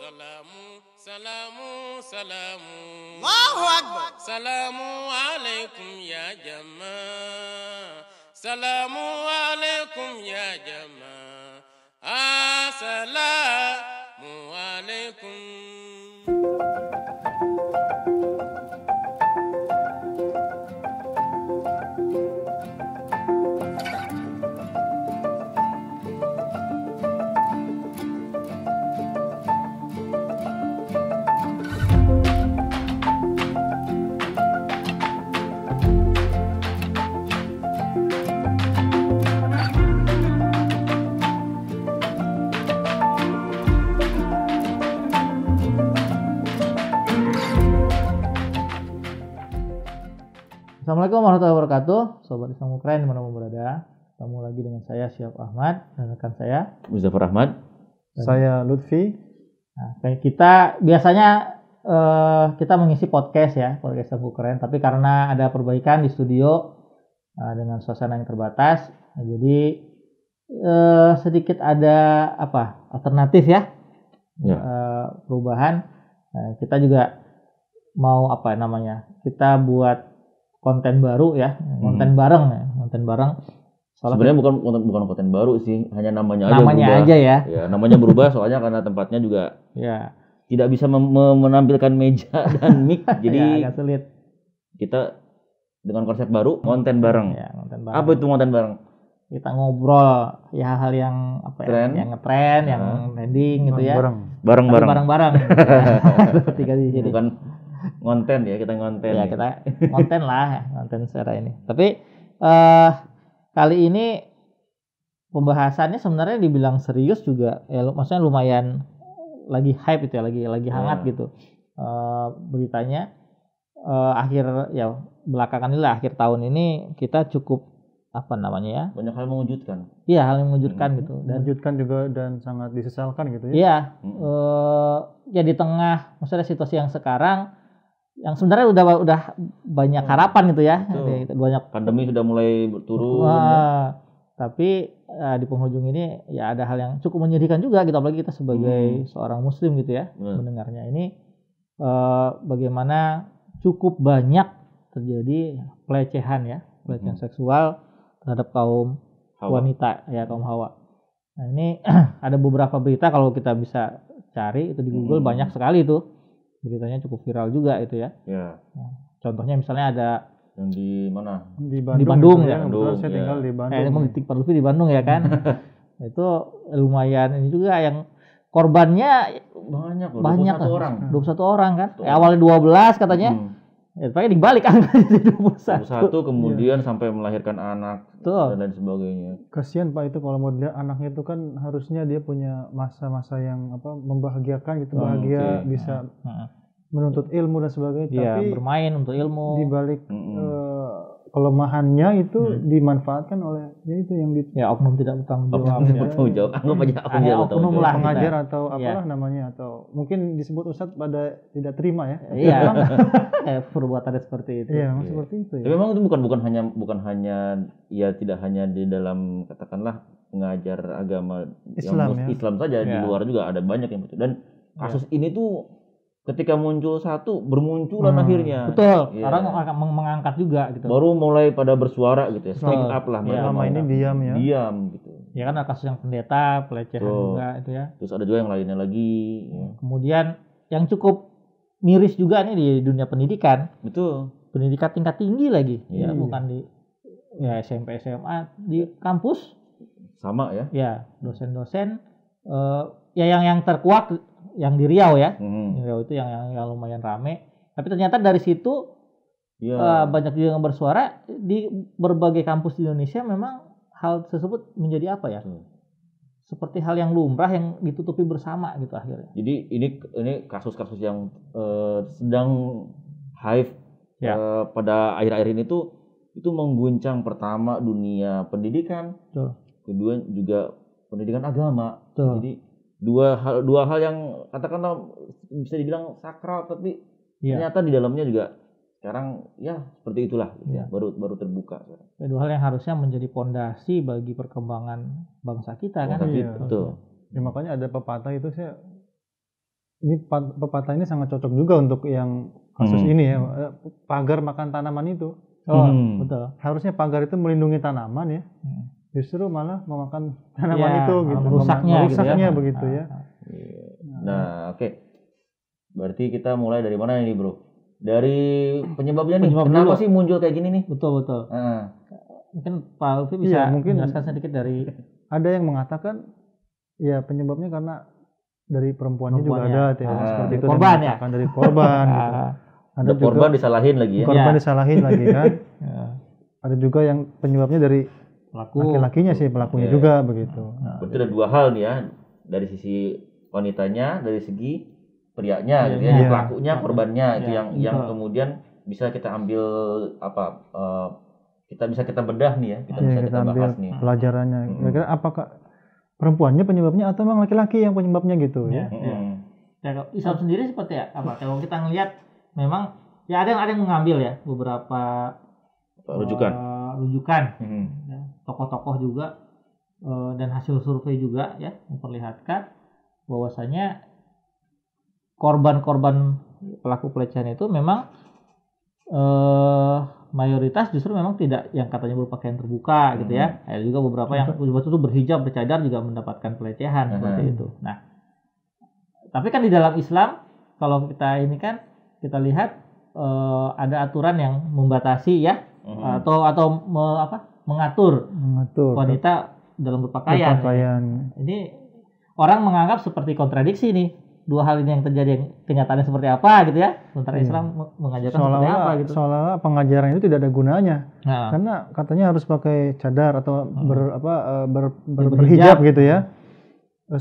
Salamu, salamu, salamu. Allahu Akbar. Salamu alaikum ya jamaah. Salamu alaikum ya jamaah. Assalamu alaikum. Assalamualaikum warahmatullahi wabarakatuh, Sobat Islam Ukraina dimanapun berada. Ketemu lagi dengan saya Syaf Ahmad dan rekan saya Muzaffar Ahmad. Saya Lutfi. Nah, kayak kita biasanya kita mengisi podcast ya, podcast Islam Ukraina. Tapi karena ada perbaikan di studio dengan suasana yang terbatas, jadi sedikit ada alternatif ya, perubahan. Kita juga mau kita buat konten baru ya, konten bareng. Sebenarnya bukan konten baru sih, hanya namanya aja ya. Ya, namanya berubah soalnya karena tempatnya juga tidak bisa menampilkan meja dan mic, jadi agak sulit. Kita dengan konsep baru, konten bareng. Ya, konten bareng. Apa itu konten bareng? Kita ngobrol ya hal-hal yang Trend. yang ngetren, yang trending gitu ya. Bareng-bareng. Tiga di sini. Bukan konten ya, kita konten. Ya, kita konten lah, konten secara ini. Tapi kali ini pembahasannya sebenarnya dibilang serius juga, ya maksudnya lumayan lagi hype itu ya, lagi hangat gitu. Beritanya belakangan ini lah, akhir tahun ini kita cukup banyak hal mengejutkan. Iya, hal yang mengejutkan gitu. Dan Mengejutkan juga dan sangat disesalkan gitu ya. Iya, ya di tengah maksudnya situasi yang sekarang, yang sebenarnya udah banyak harapan gitu ya. Banyak Pandemi sudah mulai turun. Tapi di penghujung ini ya ada hal yang cukup menyedihkan juga gitu, apalagi kita sebagai seorang muslim gitu ya, mendengarnya ini bagaimana cukup banyak terjadi pelecehan seksual terhadap kaum wanita ya, kaum Hawa. Nah, ini ada beberapa berita kalau kita bisa cari itu di Google, banyak sekali itu. Beritanya cukup viral juga itu ya. Ya. Nah, contohnya misalnya ada yang di mana? Di Bandung ya. Bandung, Saya tinggal di Bandung. Emang Pak Lutfi di Bandung ya kan. Itu lumayan ini juga, yang korbannya Banyak 21 orang. 21 orang kan. Awalnya 12 katanya. Pakai dibalik angka jadi 21 kemudian sampai melahirkan anak. Betul. Dan lain sebagainya. Kasihan Pak itu kalau mau dilihat anaknya itu kan harusnya dia punya masa-masa yang membahagiakan gitu, bahagia, bisa menuntut ilmu dan sebagainya. Iya, tapi bermain untuk ilmu. di balik kelemahannya itu dimanfaatkan oleh itu yang Oknum tidak bertanggung jawab. Bertanggung jawab. Anggap aja Oknum lah pengajar atau apalah namanya, atau mungkin disebut ustadz pada tidak terima ya. Iya. Perbuatannya seperti itu. Iya, seperti itu ya. Tapi memang itu bukan hanya ya, tidak hanya di dalam katakanlah mengajar agama Islam saja, di luar juga ada banyak yang betul. Dan kasus ini tuh ketika muncul satu, bermunculan akhirnya. Betul. Orang akan mengangkat juga gitu. Baru mulai pada bersuara gitu ya. Speak up lah. Selama ini diam ya. Diam gitu. Ya kan, ada kasus yang pendeta, pelecehan juga itu ya. Terus ada juga yang lainnya lagi. Kemudian yang cukup miris juga nih di dunia pendidikan. Betul. Pendidikan tingkat tinggi lagi. Ya, bukan di SMP, SMA, di kampus. Sama ya. Ya, dosen-dosen yang terkuat yang di Riau ya. Riau itu yang lumayan rame. Tapi ternyata dari situ banyak juga yang bersuara di berbagai kampus di Indonesia. Memang hal tersebut menjadi seperti hal yang lumrah yang ditutupi bersama gitu akhirnya. Jadi ini kasus-kasus yang sedang hype pada akhir-akhir ini tuh, itu mengguncang pertama dunia pendidikan, kedua juga pendidikan agama. Jadi dua hal yang katakanlah bisa dibilang sakral, tapi ternyata di dalamnya juga sekarang ya seperti itulah baru terbuka. Dua hal yang harusnya menjadi pondasi bagi perkembangan bangsa kita kan. Betul. Ya, makanya ada pepatah itu, saya ini pepatah ini sangat cocok juga untuk yang kasus ini ya, pagar makan tanaman itu. Betul. Harusnya pagar itu melindungi tanaman ya. Justru malah memakan tanaman itu gitu, merusaknya gitu ya. begitu ya. Nah, oke. Berarti kita mulai dari mana ini, Bro? Dari penyebabnya nih. Kenapa sih muncul kayak gini nih? Betul. Mungkin Pak Lutfi bisa menjelaskan sedikit dari. Ada yang mengatakan ya penyebabnya karena dari perempuannya juga ada teori seperti itu. Korban ya? Dari korban gitu. Ada korban disalahin lagi ya? Korban disalahin lagi kan. Ada juga yang penyebabnya dari laki-lakinya sih, pelakunya juga begitu. Berarti ada dua hal nih ya, dari sisi wanitanya, dari segi prianya gitu ya, pelakunya, korbannya itu yang kemudian bisa kita ambil kita bedah nih ya, kita bahas nih pelajarannya. Kira-kira apakah perempuannya penyebabnya atau memang laki-laki yang penyebabnya gitu ya? Kalau Islam sendiri seperti apa? Kalau kita ngelihat memang ya ada yang mengambil ya beberapa rujukan tokoh-tokoh juga dan hasil survei juga ya memperlihatkan bahwasanya korban-korban pelaku pelecehan itu memang mayoritas justru memang tidak yang katanya berpakaian terbuka gitu ya. Ada juga beberapa yang betul-betul berhijab, bercadar juga mendapatkan pelecehan seperti itu. Nah, tapi kan di dalam Islam kalau kita ini kan kita lihat ada aturan yang membatasi ya atau mengatur wanita dalam berpakaian. Ini orang menganggap seperti kontradiksi nih. Dua hal ini yang terjadi, yang kenyataannya seperti apa gitu ya. Sementara Islam mengajarkan seperti apa gitu. Seolah-olah pengajaran itu tidak ada gunanya. Karena katanya harus pakai cadar atau berhijab gitu ya.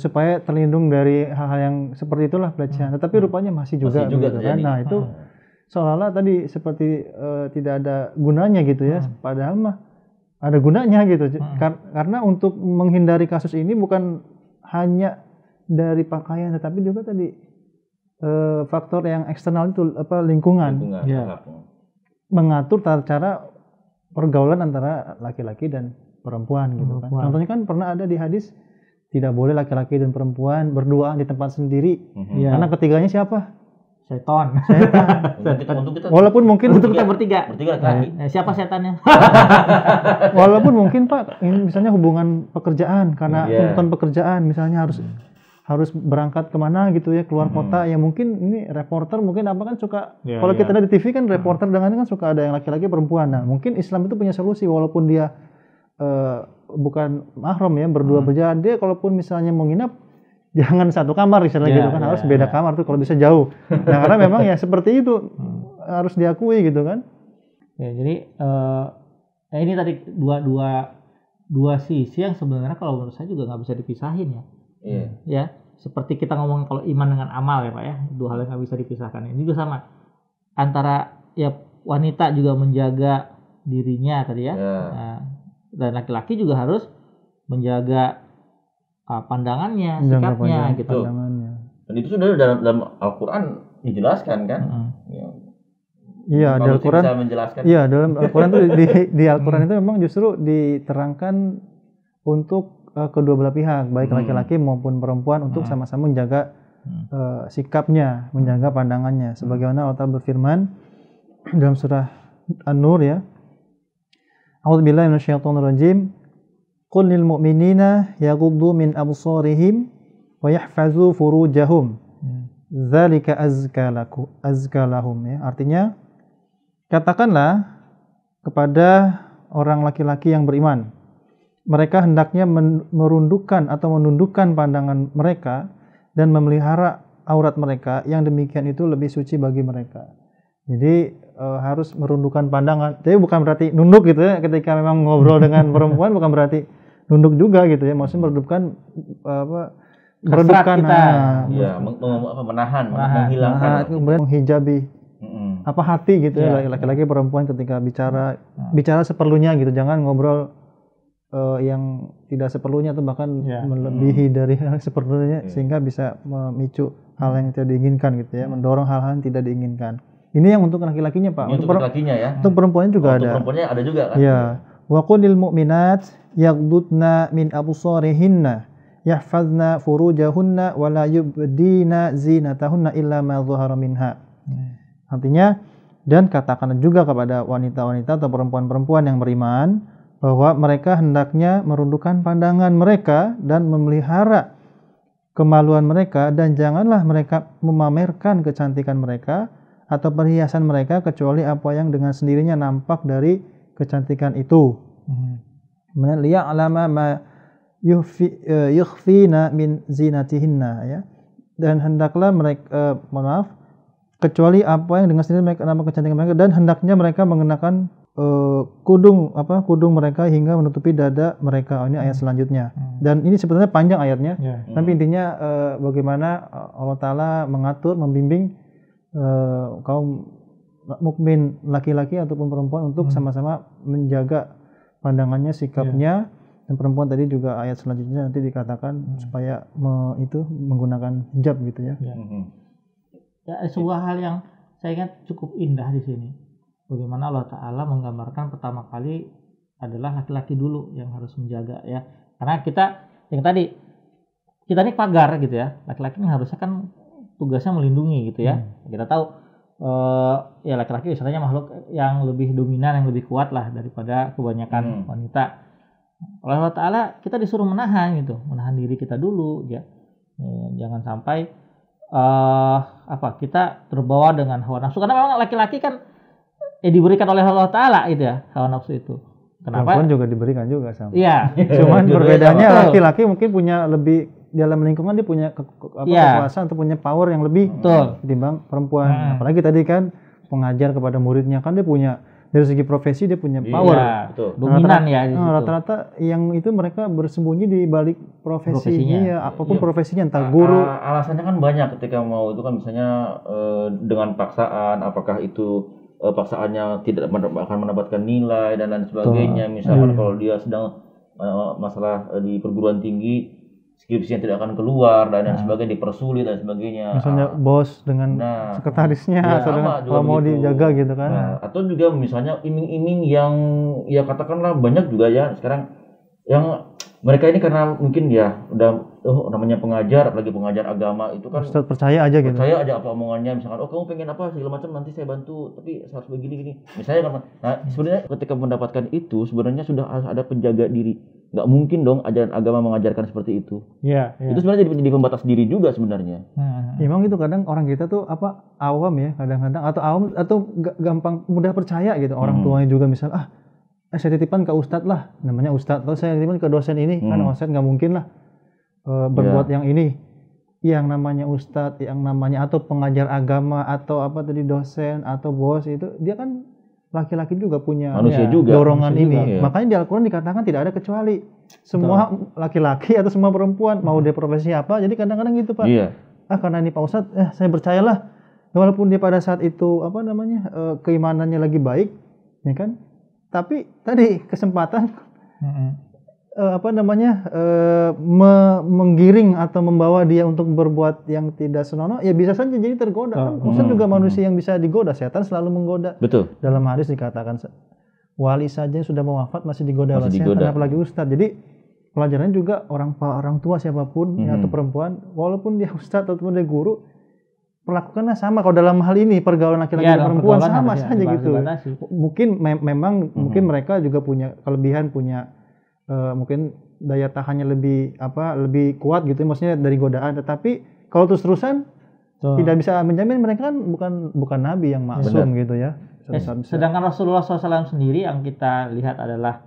Supaya terlindung dari hal-hal yang seperti itulah pelecehan. Tetapi rupanya masih juga gitu kan. Nah, itu seolah-olah tadi seperti tidak ada gunanya gitu ya. Padahal mah ada gunanya gitu. Karena untuk menghindari kasus ini bukan hanya dari pakaian, tetapi juga tadi faktor yang eksternal itu lingkungan. Mengatur tata cara pergaulan antara laki-laki dan perempuan gitu kan. Contohnya kan pernah ada di hadis tidak boleh laki-laki dan perempuan berduaan di tempat sendiri. Karena ketiganya siapa? Setan. Walaupun mungkin untuk kita bertiga siapa setannya? Walaupun mungkin Pak, ini misalnya hubungan pekerjaan karena tuntutan pekerjaan misalnya harus berangkat kemana gitu ya, keluar kota ya, mungkin ini reporter mungkin apa kan suka kalau kita lihat di TV kan reporter dengan kan suka ada yang laki-laki perempuan. Nah, mungkin Islam itu punya solusi walaupun dia bukan mahram ya, berdua berjalan, dia kalaupun misalnya mau nginap jangan satu kamar misalnya gitu kan, harus beda kamar tuh kalau bisa jauh. Nah, karena memang ya seperti itu harus diakui gitu kan. Ya, jadi ini tadi dua sisi yang sebenarnya kalau menurut saya juga nggak bisa dipisahin ya. Ya, seperti kita ngomong kalau iman dengan amal ya Pak ya, dua hal yang nggak bisa dipisahkan. Ini juga sama antara ya wanita juga menjaga dirinya tadi ya, dan laki-laki juga harus menjaga pandangannya, sikapnya gitu. Dan itu sudah dalam Al-Quran dijelaskan kan? Iya, dalam Al-Quran. Iya, dalam Al-Quran itu di Al-Quran itu memang justru diterangkan untuk kedua belah pihak, baik laki-laki maupun perempuan untuk sama-sama menjaga sikapnya, menjaga pandangannya. Sebagaimana Allah Ta'ala berfirman dalam surah An-Nur ya. A'udzubillahi minasyaitonirrajim. Qul lil mu'minina yaghuddu min absarihim wa yahfazu furujahum. Dzalika azka lahum ya. Artinya katakanlah kepada orang laki-laki yang beriman, mereka hendaknya merundukkan atau menundukkan pandangan mereka dan memelihara aurat mereka, yang demikian itu lebih suci bagi mereka. Jadi harus merundukkan pandangan. Jadi bukan berarti nunduk gitu ya, ketika memang ngobrol dengan perempuan bukan berarti nunduk juga gitu ya. Maksudnya meredupkan meredupkan menahan, menghilangkan, kemudian menghijabi hati gitu ya, laki-laki perempuan ketika bicara seperlunya gitu. Jangan ngobrol yang tidak seperlunya atau bahkan melebihi dari hal seperlunya sehingga bisa memicu hal yang tidak diinginkan gitu ya, mendorong hal-hal yang tidak diinginkan. Ini yang untuk laki-lakinya Pak. Untuk laki-lakinya ya. Untuk perempuannya juga ada. Untuk perempuannya ada juga kan? Ya. Wa qulil mu'minat yaghdudna min absarihinna. yahfazna furujahunna wa la yubdina zinatahunna illa ma dhahara minha. Artinya, dan katakan juga kepada wanita-wanita atau perempuan-perempuan yang beriman bahwa mereka hendaknya merundukkan pandangan mereka dan memelihara kemaluan mereka, dan janganlah mereka memamerkan kecantikan mereka atau perhiasan mereka kecuali apa yang dengan sendirinya nampak dari kecantikan itu. Liya'lama ma yukhfina min zinatihinna, ya. Dan hendaklah mereka kecuali apa yang dengan sendiri mereka nampak kecantikan mereka, dan hendaknya mereka mengenakan kudung mereka hingga menutupi dada mereka. Ini ayat selanjutnya. Dan ini sebenarnya panjang ayatnya. Tapi intinya bagaimana Allah Ta'ala mengatur, membimbing kaum mukmin laki-laki ataupun perempuan untuk sama-sama menjaga pandangannya, sikapnya. Dan perempuan tadi juga ayat selanjutnya nanti dikatakan supaya menggunakan hijab gitu ya. Ya, sebuah hal yang saya ingat cukup indah di sini. Bagaimana Allah Ta'ala menggambarkan pertama kali adalah laki-laki dulu yang harus menjaga, ya. Karena kita ini pagar gitu ya. Laki-laki ini harusnya kan tugasnya melindungi gitu ya. Kita tahu ya laki-laki biasanya makhluk yang lebih dominan, yang lebih kuat lah daripada kebanyakan wanita. Oleh Allah Ta'ala kita disuruh menahan diri kita dulu, ya. Jangan sampai kita terbawa dengan hawa nafsu, karena memang laki-laki kan diberikan oleh Allah Ta'ala itu ya, hawa nafsu itu. Kenapa? Perempuan juga diberikan juga sama. Iya. Cuman perbedaannya laki-laki mungkin punya lebih, dalam lingkungan dia punya kekuasaan atau punya power yang lebih ketimbang perempuan. Apalagi tadi kan pengajar kepada muridnya, kan dia punya dari segi profesi dia punya power. Iya, dominan rata-rata yang itu mereka bersembunyi di balik profesinya. Apapun profesinya, entah guru. Alasannya kan banyak ketika mau itu kan, misalnya dengan paksaan, apakah itu paksaannya tidak akan mendapatkan nilai dan lain sebagainya. Misalkan kalau dia sedang masalah di perguruan tinggi, skripsinya tidak akan keluar dan lain sebagainya, dipersulit dan sebagainya. Misalnya bos dengan sekretarisnya atau dengan kalau mau dijaga gitu kan. Atau juga misalnya iming-iming yang ya katakanlah banyak juga ya sekarang yang mereka ini karena mungkin ya udah namanya pengajar, apalagi pengajar agama itu kan Ustaz percaya aja gitu. Percaya aja apa omongannya, misalkan kamu pengen apa segala macam nanti saya bantu, tapi harus begini misalnya kan. Nah, sebenarnya ketika mendapatkan itu sebenarnya sudah ada penjaga diri. Nggak mungkin dong ajaran agama mengajarkan seperti itu. Iya. Itu sebenarnya jadi pembatas diri juga sebenarnya. Emang itu kadang orang kita tuh awam ya kadang-kadang, atau awam atau gampang mudah percaya gitu. Orang tuanya juga misal saya titipan ke ustadz lah, namanya ustadz, atau saya titipan ke dosen ini, kan dosen nggak mungkin lah berbuat yang ini. Yang namanya ustadz, yang namanya atau pengajar agama atau apa tadi dosen atau bos, itu dia kan laki-laki juga punya dorongan manusia ini. Juga, makanya di Al-Quran dikatakan tidak ada kecuali. Semua laki-laki atau semua perempuan mau dia profesi apa, jadi kadang-kadang gitu Pak. Karena ini Pak Ustadz, saya percayalah, walaupun dia pada saat itu keimanannya lagi baik, ya kan? Tapi tadi kesempatan menggiring atau membawa dia untuk berbuat yang tidak senonoh, ya bisa saja jadi tergoda. Kan Ustaz juga manusia yang bisa digoda, setan selalu menggoda. Betul. Dalam hadis dikatakan wali saja yang sudah mau wafat masih digoda oleh setan, apalagi ustaz. Jadi pelajarannya juga orang tua siapapun atau perempuan, walaupun dia ustaz ataupun dia guru, perlakukannya sama. Kalau dalam hal ini pergaulan laki-laki dan perempuan sama saja gitu. Mungkin memang mungkin mereka juga punya kelebihan, punya mungkin daya tahannya lebih kuat gitu, maksudnya dari godaan. Tetapi kalau terus-terusan tidak bisa menjamin, mereka kan bukan nabi yang maksum gitu ya. Sedangkan Rasulullah SAW sendiri yang kita lihat adalah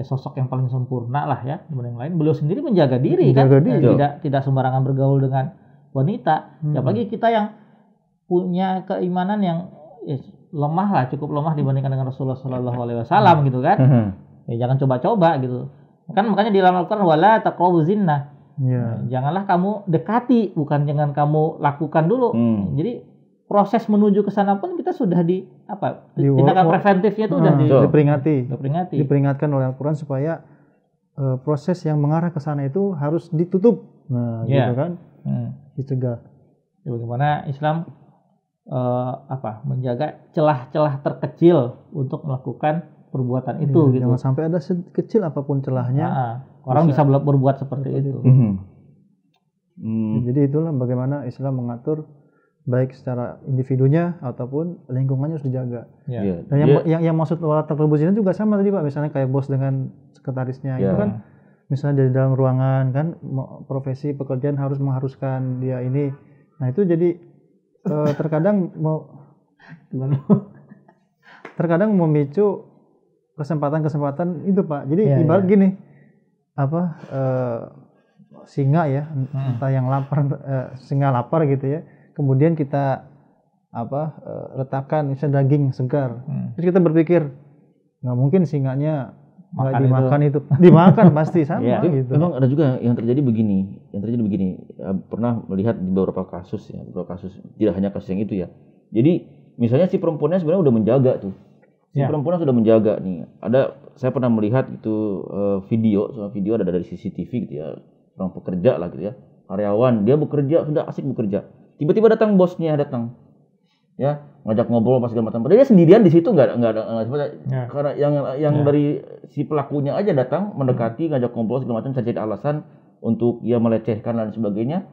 sosok yang paling sempurna lah ya dibanding yang lain. Beliau sendiri menjaga diri. Tidak sembarangan bergaul dengan wanita. Apalagi kita yang punya keimanan yang lemah lah, cukup lemah dibandingkan dengan Rasulullah SAW gitu kan. Jangan coba-coba gitu. Kan makanya di dalam Al-Quran wala taqrabu zina. Janganlah kamu dekati, bukan jangan kamu lakukan dulu. Jadi proses menuju ke sana pun kita sudah tindakan preventifnya itu udah diperingatkan oleh Al-Quran supaya proses yang mengarah ke sana itu harus ditutup. Gitu kan? Dicegah. Bagaimana Islam menjaga celah-celah terkecil untuk melakukan perbuatan itu gitu. Jangan sampai ada kecil apapun celahnya. Orang bisa berbuat seperti itu. Jadi itulah bagaimana Islam mengatur baik secara individunya ataupun lingkungannya harus dijaga. Dan yang maksud wala taqrabuz zina juga sama tadi Pak, misalnya kayak bos dengan sekretarisnya itu kan misalnya di dalam ruangan kan profesi pekerjaan mengharuskan dia ini. Nah, itu jadi terkadang memicu kesempatan-kesempatan itu Pak. Jadi ibarat gini, singa ya, entah yang lapar, singa lapar gitu ya. Kemudian kita letakkan misalnya daging segar. Terus kita berpikir nggak mungkin singanya nggak dimakan itu. Dimakan pasti sama gitu. Memang ada juga yang terjadi begini. Pernah melihat di beberapa kasus tidak hanya kasus yang itu ya. Jadi misalnya si perempuannya sebenarnya udah menjaga tuh. Perempuannya sudah menjaga nih. Saya pernah melihat itu video ada dari CCTV gitu ya. Orang pekerja lah gitu ya. Karyawan, dia bekerja, sudah asik bekerja. Tiba-tiba datang bosnya ya, ngajak ngobrol pas segala macam. Padahal dia sendirian di situ nggak ada karena yang dari si pelakunya aja datang mendekati, ngajak ngobrol segala macam, cari alasan untuk dia melecehkan dan sebagainya.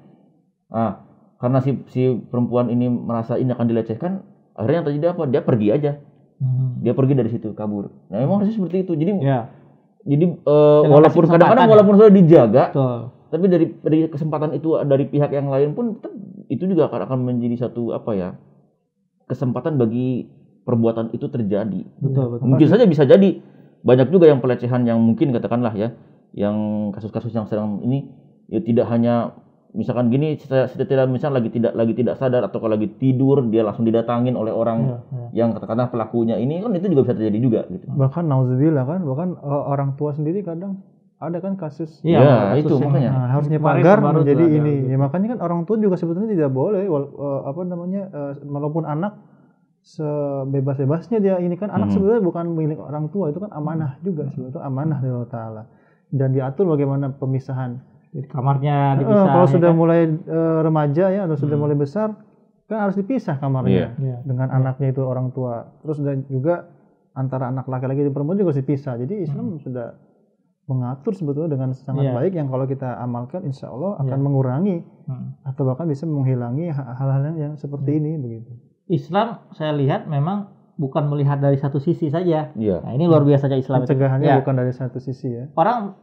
Karena si perempuan ini merasa ini akan dilecehkan, akhirnya yang terjadi apa? Dia pergi aja. Dia pergi dari situ, kabur. Nah, memang harusnya seperti itu. Jadi walaupun kadang-kadang walaupun sudah dijaga, tapi dari kesempatan itu dari pihak yang lain pun itu juga akan menjadi satu kesempatan bagi perbuatan itu terjadi. Betul. Mungkin saja bisa jadi banyak juga yang pelecehan yang mungkin katakanlah ya, yang kasus-kasus yang sedang ini ya tidak hanya misalkan gini, misal lagi tidak sadar atau kalau lagi tidur dia langsung didatangin oleh orang yang katakanlah pelakunya ini kan itu juga bisa terjadi juga gitu. Bahkan nauzubillah kan, orang tua sendiri kadang ada kan kasus. Itu makanya harusnya pagar menjadi ini. Ya makanya kan orang tua juga sebetulnya tidak boleh walaupun anak sebebas-bebasnya dia ini kan anak sebenarnya bukan milik orang tua, itu kan amanah juga sebetulnya, amanah dari Allah Taala. Dan diatur bagaimana pemisahan di kamarnya dipisah. Kalau sudah mulai remaja ya atau sudah mulai besar kan harus dipisah kamarnya dengan anaknya itu orang tua. Terus dan juga antara anak laki-laki dan perempuan juga harus dipisah. Jadi Islam sudah mengatur sebetulnya dengan sangat baik yang kalau kita amalkan insya Allah akan mengurangi atau bahkan bisa menghilangi hal-hal yang seperti ini begitu. Islam saya lihat memang bukan melihat dari satu sisi saja. Nah, ini luar biasa aja Islam. Pencegahannya bukan dari satu sisi ya. Orang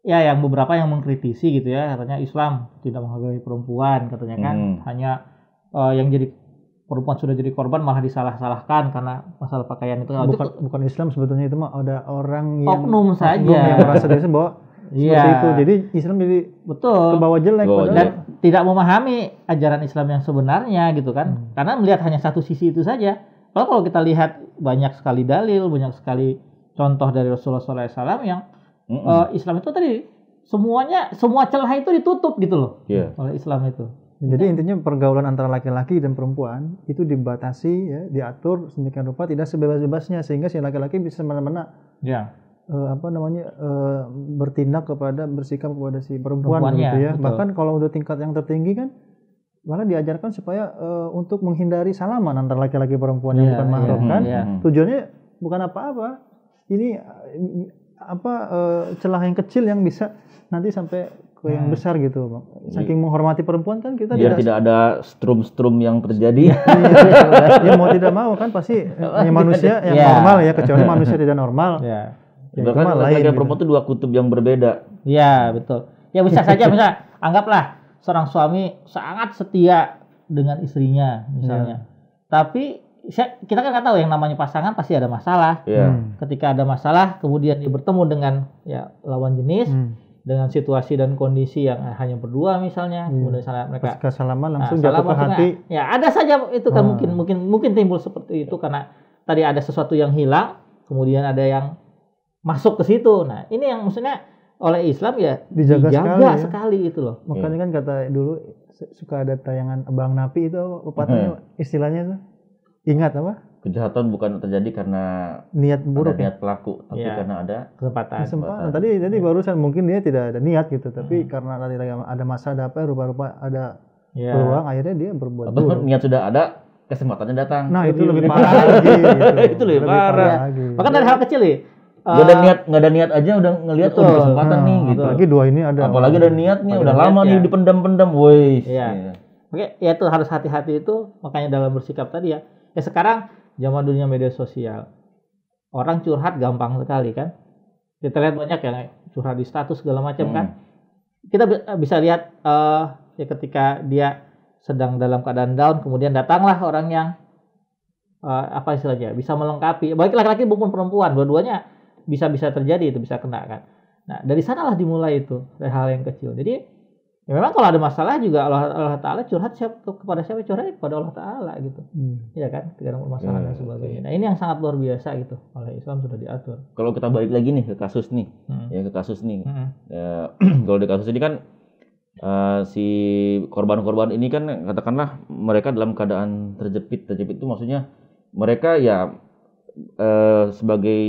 yang beberapa yang mengkritisi gitu ya, katanya Islam tidak menghargai perempuan katanya kan, hanya yang jadi perempuan sudah jadi korban malah disalah-salahkan karena masalah pakaian itu. Bukan Islam sebetulnya, itu mah ada orang yang oknum saja yang merasa diri bahwa seperti itu. Jadi Islam jadi kebawa jelek dan tidak memahami ajaran Islam yang sebenarnya gitu kan. Karena melihat hanya satu sisi itu saja. Kalau kita lihat banyak sekali dalil, banyak sekali contoh dari Rasulullah SAW yang Islam itu tadi semua celah itu ditutup gitu loh oleh Islam itu. Jadi intinya pergaulan antara laki-laki dan perempuan itu dibatasi ya, diatur sedemikian rupa tidak sebebas-bebasnya sehingga si laki-laki bisa semena-mena bertindak bersikap kepada si perempuan gitu ya. Betul. Bahkan kalau udah tingkat yang tertinggi kan malah diajarkan supaya untuk menghindari salaman antara laki-laki perempuan yang bukan mahram kan. Tujuannya bukan apa-apa. Ini celah yang kecil yang bisa nanti sampai ke yang besar gitu, Bang. Saking menghormati perempuan kan kita biar tidak ada strum-strum yang terjadi. Ya mau tidak mau kan pasti manusia yang normal ya, kecuali manusia tidak normal. Bahkan laki-laki dan perempuan itu dua kutub yang berbeda. Iya, betul. Ya bisa saja misalnya anggaplah seorang suami sangat setia dengan istrinya misalnya. Tapi kita kan nggak tahu yang namanya pasangan pasti ada masalah. Ketika ada masalah, kemudian dia bertemu dengan lawan jenis dengan situasi dan kondisi yang hanya berdua misalnya, kemudian mereka salaman langsung jatuh ke hati. Ya ada saja itu kan mungkin timbul seperti itu karena tadi ada sesuatu yang hilang, kemudian ada yang masuk ke situ. Nah ini yang maksudnya oleh Islam dijaga sekali itu loh. Makanya kan kata dulu suka ada tayangan Abang Napi itu pepatahnya istilahnya tuh. Ingat apa? Kejahatan bukan terjadi karena niat buruk, niat pelaku, tapi karena ada kesempatan. Tadi barusan mungkin dia tidak ada niat gitu, tapi karena tadi ada masa, ada apa, rupa-rupa ada peluang, akhirnya dia berbuat buruk. Niat sudah ada, kesempatannya datang. Nah, itu lebih parah lagi. Gitu. Itu lebih parah. Bahkan dari hal kecil nih. Nggak ada niat aja udah ngelihat betul. kesempatan nih gitu. Apalagi dua ini ada. Apalagi ada niatnya, udah lama nih dipendam-pendam, woi. Iya. Oke, ya itu harus hati-hati itu, makanya dalam bersikap tadi ya. Ya sekarang zaman dunia media sosial, orang curhat gampang sekali kan. Kita lihat banyak yang curhat di status segala macam kan. Kita bisa lihat ya ketika dia sedang dalam keadaan down, kemudian datanglah orang yang apa istilahnya bisa melengkapi, baik laki-laki maupun perempuan, dua-duanya bisa terjadi, itu bisa kena kan. Nah dari sanalah dimulai itu dari hal yang kecil. Jadi ya memang kalau ada masalah juga Allah Ta'ala curhat kepada siapa? Curhat kepada Allah Ta'ala gitu. Iya kan, tidak ada masalah dan sebagainya. Nah ini yang sangat luar biasa gitu, oleh Islam sudah diatur. Kalau kita balik lagi nih ke kasus nih, kalau di kasus ini kan si korban-korban ini kan katakanlah mereka dalam keadaan terjepit itu maksudnya mereka ya sebagai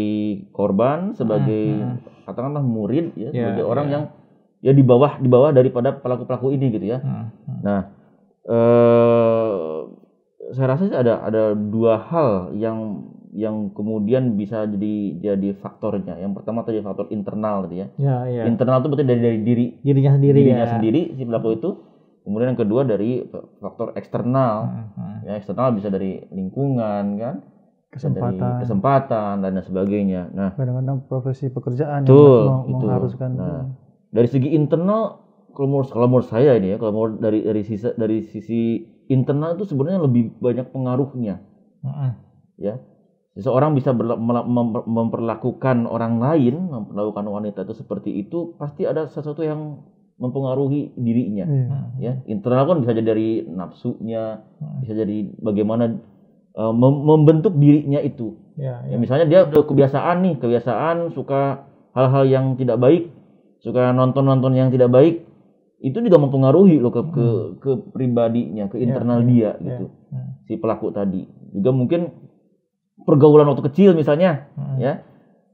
korban, sebagai katakanlah murid ya, sebagai orang yang ya di bawah daripada pelaku-pelaku ini gitu ya. Nah, saya rasa sih ada dua hal yang kemudian bisa jadi faktornya. Yang pertama tadi faktor internal tadi ya. Internal itu berarti dari dirinya sendiri si pelaku itu. Kemudian yang kedua dari faktor eksternal. Ya, eksternal bisa dari lingkungan kan, kesempatan dan sebagainya. Nah, kadang-kadang profesi pekerjaan yang mengharuskan. Nah, dari segi internal kalau menurut saya ini ya, kalau dari sisi internal itu sebenarnya lebih banyak pengaruhnya. Ya. Seseorang bisa memperlakukan orang lain, memperlakukan wanita itu seperti itu, pasti ada sesuatu yang mempengaruhi dirinya. Ya, internal kan bisa jadi dari nafsunya, bisa jadi bagaimana membentuk dirinya itu. Ya, misalnya dia udah kebiasaan suka hal-hal yang tidak baik, suka nonton yang tidak baik, itu juga mempengaruhi loh ke pribadinya, ke internal dia gitu. Si pelaku tadi juga mungkin pergaulan waktu kecil misalnya, ya.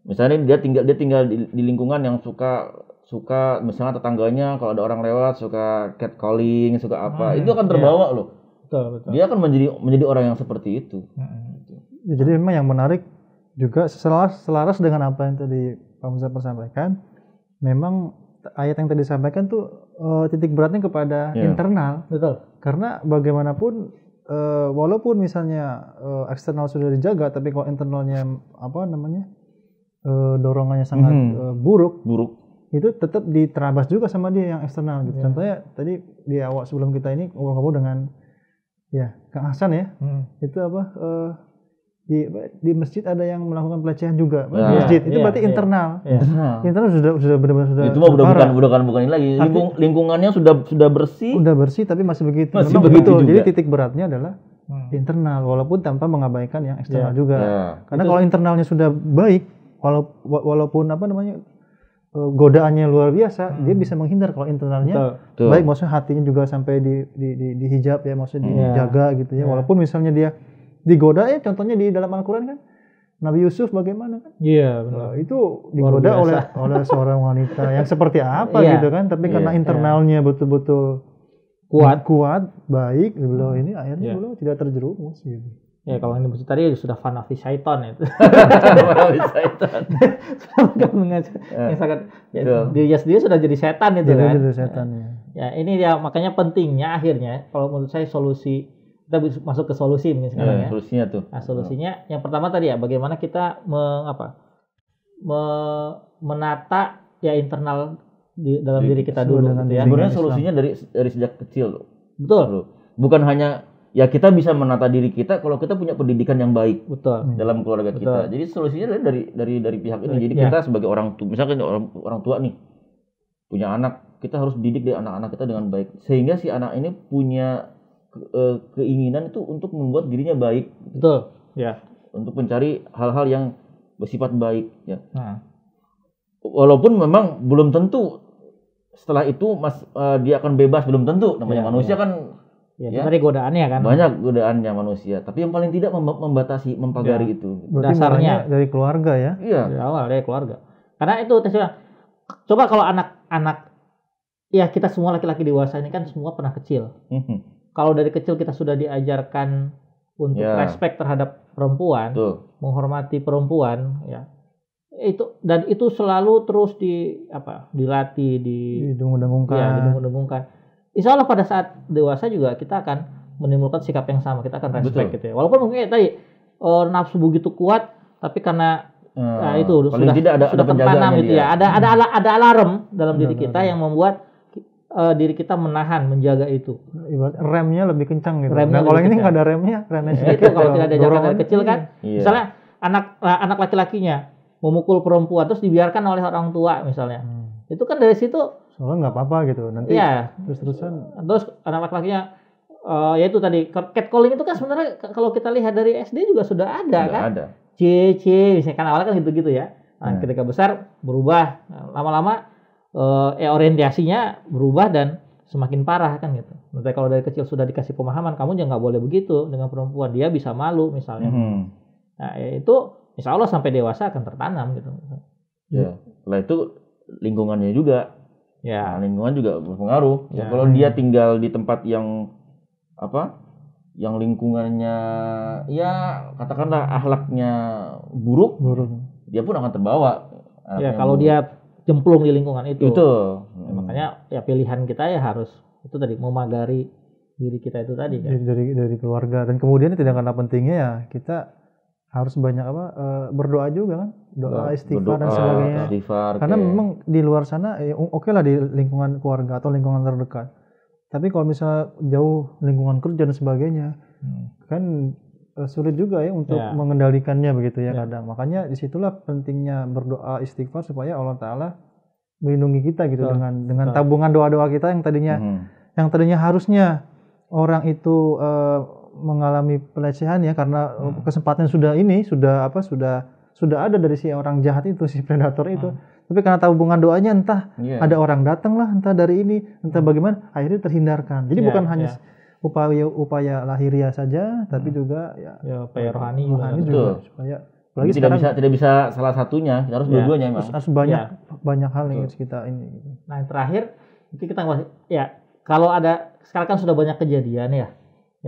Misalnya dia tinggal di lingkungan yang suka misalnya tetangganya kalau ada orang lewat suka catcalling, suka apa, itu akan terbawa loh. Betul. Dia akan menjadi orang yang seperti itu. Ya, jadi memang yang menarik juga selaras dengan apa yang tadi Pak Muzaffar sampaikan, memang ayat yang tadi disampaikan tuh titik beratnya kepada internal. Betul. Karena bagaimanapun walaupun misalnya eksternal sudah dijaga, tapi kalau internalnya dorongannya sangat buruk, itu tetap diterabas juga sama dia yang eksternal gitu. Contohnya tadi di awal sebelum kita ini ngobrol dengan Kang Hasan ya, itu di masjid ada yang melakukan pelecehan juga di masjid, itu berarti internal. Internal sudah benar-benar sudah. Itu mah bukan ini lagi. Lingkungannya sudah bersih. Udah bersih tapi masih begitu. Jadi titik beratnya adalah internal, walaupun tanpa mengabaikan yang eksternal juga. Karena kalau internalnya sudah baik, walaupun godaannya luar biasa, dia bisa menghindar. Kalau internalnya baik, maksudnya hatinya juga sampai di hijab ya, maksudnya dijaga gitu ya. Walaupun misalnya dia digoda contohnya di dalam Al-Quran kan Nabi Yusuf bagaimana kan? Iya benar. Itu digoda oleh seorang wanita yang seperti apa gitu kan? Tapi karena internalnya betul-betul kuat, baik, beliau ini akhirnya beliau tidak terjerumus gitu. Ya kalau ini tadi sudah fanafi syaitan itu. Fanafi syaitan. Dia sendiri sudah jadi setan itu kan. Jadi setan ya. Ini dia makanya pentingnya akhirnya kalau menurut saya solusi, kita masuk ke solusi mungkin sekarang ya. Solusinya tuh. Nah, solusinya yang pertama tadi ya, bagaimana kita menata ya internal dalam diri kita dulu gitu ya. Sebenarnya solusinya dari sejak kecil loh. Betul. Bukan hanya ya kita bisa menata diri kita kalau kita punya pendidikan yang baik. Betul. Dalam keluarga kita. Jadi solusinya dari pihak ini. Jadi kita sebagai orang tua, misalkan orang tua nih punya anak, kita harus didik dari anak-anak kita dengan baik sehingga si anak ini punya keinginan itu untuk membuat dirinya baik. Betul. Ya. Untuk mencari hal-hal yang bersifat baik ya. Walaupun memang belum tentu setelah itu dia akan bebas, belum tentu. Namanya manusia kan tadi godaannya kan. Banyak godaannya manusia, tapi yang paling tidak membatasi, mempagari itu. Dasarnya dari keluarga ya. Iya. Dari awal dari keluarga. Karena itu coba kalau anak-anak ya kita semua laki-laki dewasa ini kan semua pernah kecil. Kalau dari kecil kita sudah diajarkan untuk respect terhadap perempuan, menghormati perempuan, ya itu selalu terus dilatih, didengung-dengungkan. Insya Allah pada saat dewasa juga kita akan menimbulkan sikap yang sama, kita akan respect gitu ya. Walaupun mungkin tadi nafsu begitu kuat, tapi karena itu sudah tertanam gitu ya. Ada alarm dalam diri kita yang membuat diri kita menahan, menjaga itu. Remnya lebih kencang gitu. Nah, kalau ini nggak ada remnya itu kalau tidak diajarkan dari kecil kan. Misalnya anak laki-lakinya memukul perempuan terus dibiarkan oleh orang tua misalnya. Itu kan dari situ soalnya nggak apa-apa gitu. Nanti terus anak laki-lakinya ya itu tadi catcalling itu kan sebenarnya kalau kita lihat dari SD juga sudah ada kan. C misalnya kan awalnya kan gitu-gitu ya. Nah, ketika besar berubah, lama-lama orientasinya berubah dan semakin parah kan gitu. Nanti kalau dari kecil sudah dikasih pemahaman kamu jangan nggak boleh begitu dengan perempuan, dia bisa malu misalnya. Nah, itu insya Allah sampai dewasa akan tertanam gitu. Ya, setelah itu lingkungannya juga. Ya. Nah, lingkungan juga berpengaruh. Ya. Kalau dia tinggal di tempat yang yang lingkungannya ya katakanlah akhlaknya buruk, dia pun akan terbawa. Ya, kalau dia jemplung di lingkungan itu. Ya, makanya ya pilihan kita ya harus itu tadi memagari diri kita itu tadi kan. Dari keluarga, dan kemudian tidak kalah pentingnya ya kita harus banyak berdoa juga kan, doa istighfar dan sebagainya. Karena memang di luar sana oke lah di lingkungan keluarga atau lingkungan terdekat. Tapi kalau misalnya jauh lingkungan kerja dan sebagainya, kan sulit juga ya untuk mengendalikannya begitu ya kadang. Makanya disitulah pentingnya berdoa istighfar supaya Allah Ta'ala melindungi kita gitu dengan tabungan doa-doa kita yang tadinya harusnya orang itu mengalami pelecehan ya karena kesempatan sudah ada dari si orang jahat itu, si predator itu. Tapi karena tabungan doanya entah ada orang datang lah, entah dari ini, entah bagaimana, akhirnya terhindarkan. Jadi bukan hanya upaya lahiriah saja, tapi juga upaya rohani juga supaya apalagi tidak bisa salah satunya, harus dua-duanya memang. Harus banyak hal yang harus kita ini. Nah, yang terakhir mungkin kita kalau ada sekarang kan sudah banyak kejadian ya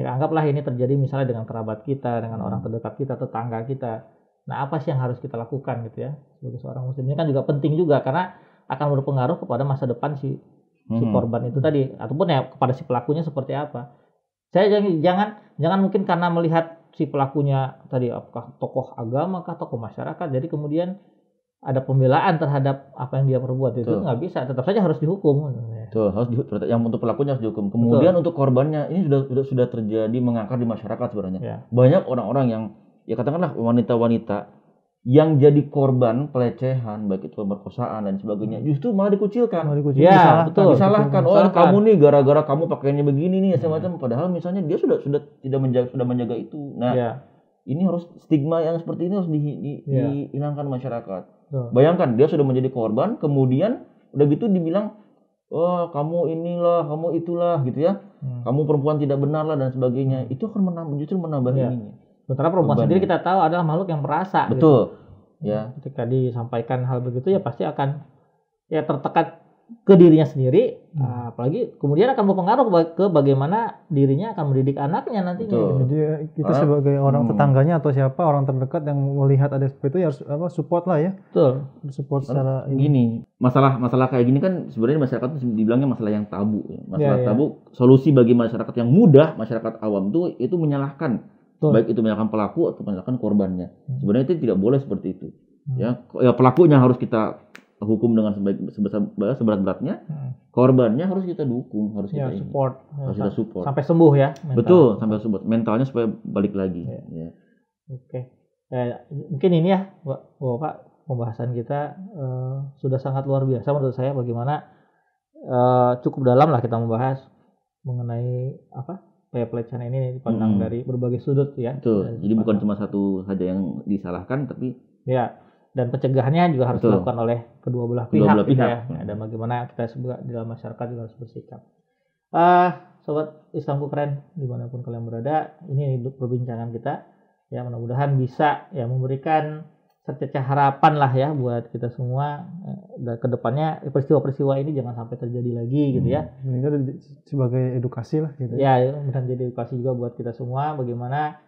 anggaplah ini terjadi misalnya dengan kerabat kita, dengan orang terdekat kita, tetangga kita. Nah, apa sih yang harus kita lakukan gitu ya sebagai seorang muslim? Ini kan juga penting juga karena akan berpengaruh kepada masa depan si korban itu tadi, ataupun ya kepada si pelakunya seperti apa. Saya jangan mungkin karena melihat si pelakunya tadi apakah tokoh agama kah, tokoh masyarakat, jadi kemudian ada pembelaan terhadap apa yang dia perbuat. Itu nggak bisa, tetap saja harus dihukum. Harus dihukum. Yang untuk pelakunya harus dihukum. Kemudian untuk korbannya ini sudah terjadi mengakar di masyarakat sebenarnya. Banyak orang-orang yang ya katakanlah wanita-wanita yang jadi korban pelecehan, baik itu perkosaan dan sebagainya, justru malah dikucilkan. Disalahkan. Kamu nih gara-gara kamu pakaiannya begini nih semacam. Padahal misalnya dia sudah tidak menjaga itu. Nah, ini harus stigma yang seperti ini harus dihilangkan masyarakat. Bayangkan dia sudah menjadi korban, kemudian udah gitu dibilang, oh kamu inilah, kamu itulah gitu ya, kamu perempuan tidak benar lah dan sebagainya. Itu akan justru menambah ininya. Sementara perempuan sendiri kita tahu adalah makhluk yang merasa. Betul. Gitu. Ya. Ketika disampaikan hal begitu ya pasti akan tertekan ke dirinya sendiri, apalagi kemudian akan berpengaruh ke bagaimana dirinya akan mendidik anaknya nantinya. Jadi kita sebagai orang tetangganya atau siapa orang terdekat yang melihat ada seperti itu ya harus support lah ya. Betul. Support secara gini. Masalah kayak gini kan sebenarnya masyarakat dibilangnya masalah yang tabu. Tabu. Solusi bagi masyarakat yang mudah, masyarakat awam tuh itu menyalahkan. Baik itu menyalahkan pelaku atau menyalahkan korbannya. Sebenarnya itu tidak boleh seperti itu. Ya pelakunya harus kita hukum dengan seberat-beratnya, korbannya harus kita dukung, harus kita support, harus kita support sampai sembuh ya. Mental. Betul, sampai sembuh, mentalnya supaya balik lagi. Ya. Oke. Mungkin ini ya, Bapak, pembahasan kita sudah sangat luar biasa menurut saya. Bagaimana cukup dalam lah kita membahas mengenai pelecehan ini dipandang dari berbagai sudut ya. Betul. Jadi bukan cuma satu saja yang disalahkan, tapi dan pencegahannya juga harus dilakukan oleh kedua belah pihak. Ya. Dan bagaimana kita di dalam masyarakat juga harus bersikap. Sobat Islamku keren dimanapun kalian berada, ini perbincangan kita. Ya mudah-mudahan bisa memberikan secercah harapan lah ya buat kita semua. Dan kedepannya peristiwa-peristiwa ini jangan sampai terjadi lagi gitu ya. Ini sebagai edukasi lah gitu. Ya, mudah jadi edukasi juga buat kita semua. Bagaimana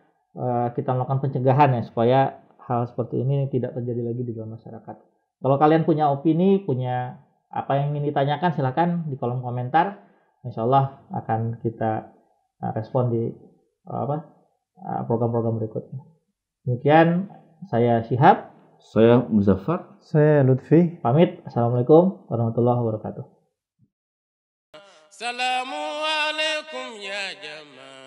kita melakukan pencegahan ya supaya hal seperti ini tidak terjadi lagi di dalam masyarakat. Kalau kalian punya opini, punya apa yang ingin ditanyakan, silakan di kolom komentar. Insya Allah akan kita respon di program-program berikutnya. Demikian, saya Syihab. Saya Muzaffar. Saya Lutfi. Pamit. Assalamualaikum warahmatullahi wabarakatuh. Assalamualaikum ya jamaah.